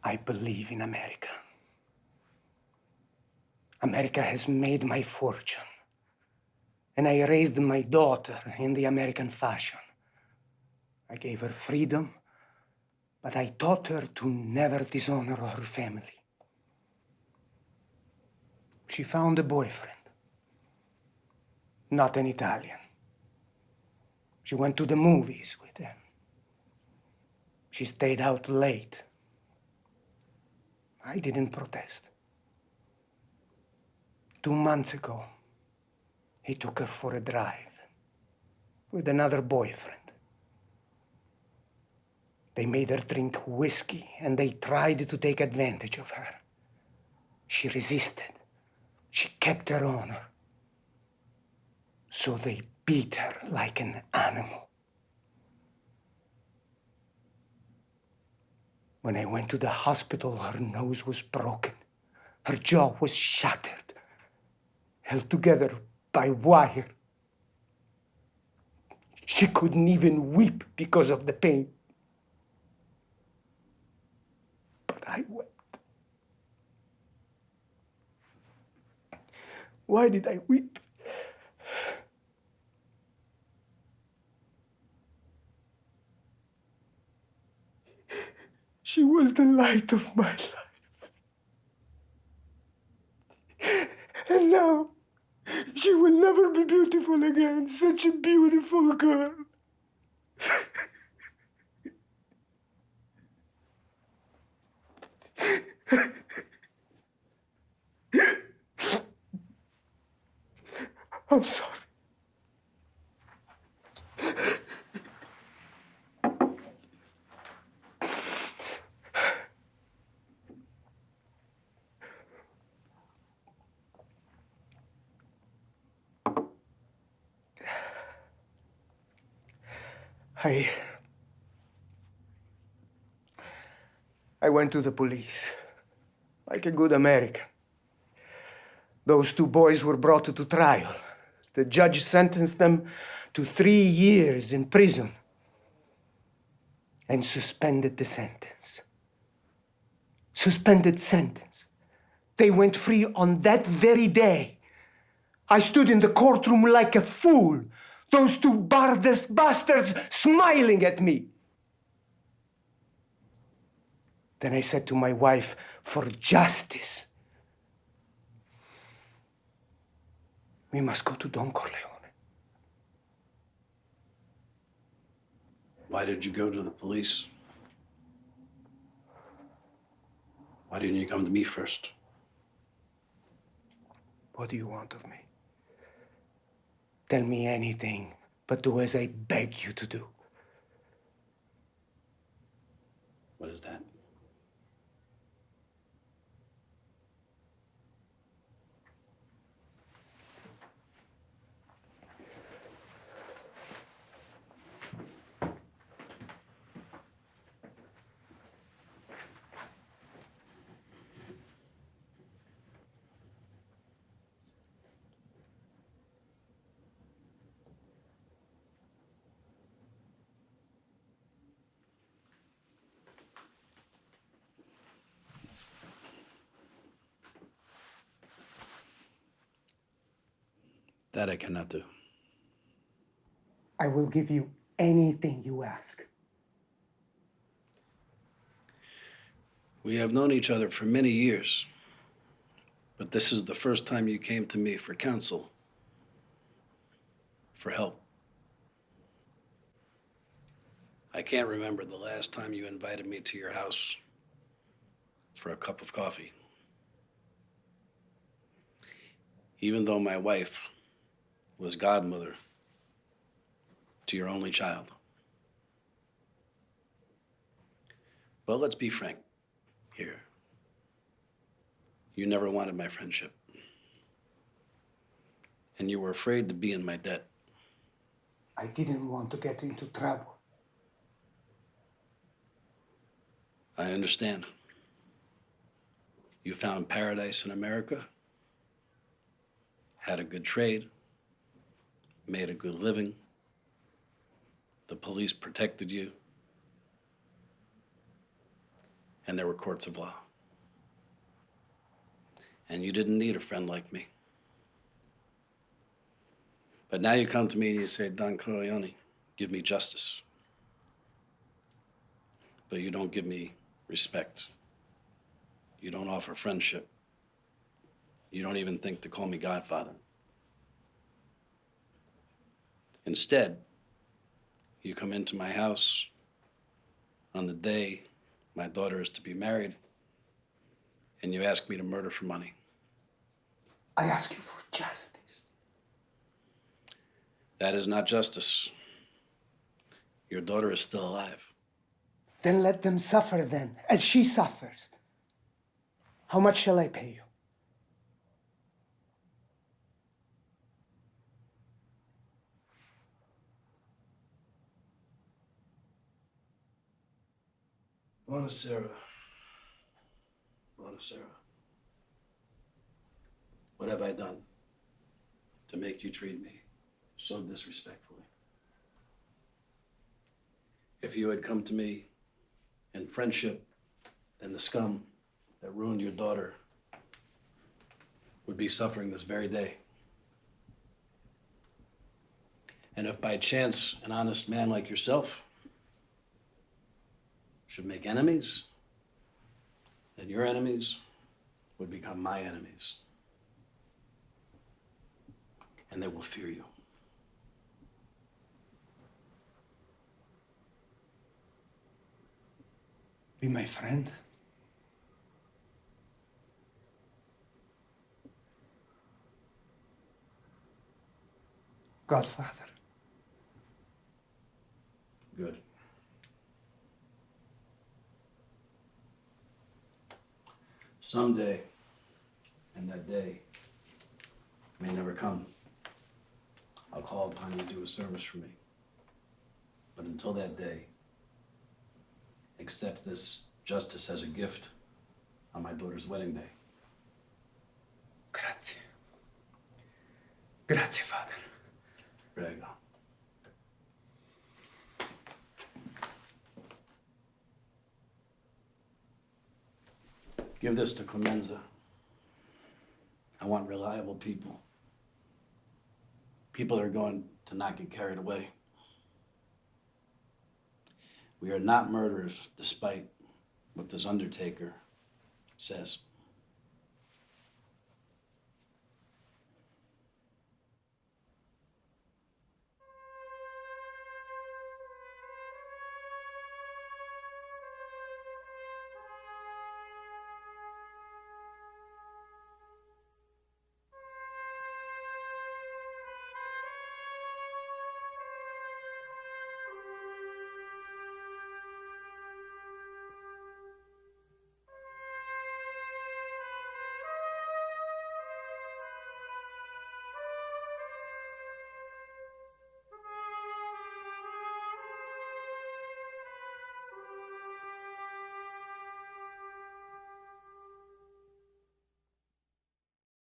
I believe in America. America has made my fortune. And I raised my daughter in the American fashion. I gave her freedom, but I taught her to never dishonor her family. She found a boyfriend, not an Italian. She went to the movies with him. She stayed out late. I didn't protest. 2 months ago, he took her for a drive with another boyfriend. They made her drink whiskey and they tried to take advantage of her. She resisted. She kept her honor. So they beat her like an animal. When I went to the hospital, her nose was broken. Her jaw was shattered, held together by wire. She couldn't even weep because of the pain. But I wept. Why did I weep? She was the light of my life. And now, she will never be beautiful again. Such a beautiful girl. I'm sorry. I went to the police, like a good American. Those 2 boys were brought to trial. The judge sentenced them to 3 years in prison and suspended the sentence. Suspended sentence. They went free on that very day. I stood in the courtroom like a fool. Those 2 bastards smiling at me. Then I said to my wife, for justice, we must go to Don Corleone. Why did you go to the police? Why didn't you come to me first? What do you want of me? Tell me anything, but do as I beg you to do. What is that? That I cannot do. I will give you anything you ask. We have known each other for many years, but this is the first time you came to me for counsel, for help. I can't remember the last time you invited me to your house for a cup of coffee. Even though my wife was godmother to your only child. But let's be frank here. You never wanted my friendship. And you were afraid to be in my debt. I didn't want to get into trouble. I understand. You found paradise in America, had a good trade, made a good living. The police protected you. and there were courts of law. And you didn't need a friend like me. But now you come to me and you say, Don Corleone, give me justice. But you don't give me respect. You don't offer friendship. You don't even think to call me Godfather. Instead, you come into my house on the day my daughter is to be married, and you ask me to murder for money. I ask you for justice. That is not justice. Your daughter is still alive. Then let them suffer then, as she suffers. How much shall I pay you? Buonasera. Buonasera. What have I done to make you treat me so disrespectfully? If you had come to me in friendship, then the scum that ruined your daughter would be suffering this very day. And if by chance an honest man like yourself should make enemies, then your enemies would become my enemies. And they will fear you. Be my friend. Godfather. Good. Someday, and that day may never come, I'll call upon you to do a service for me. But until that day, accept this justice as a gift on my daughter's wedding day. Grazie. Grazie, Father. Prego. Give this to Clemenza. I want reliable people. People that are going to not get carried away. We are not murderers, despite what this undertaker says.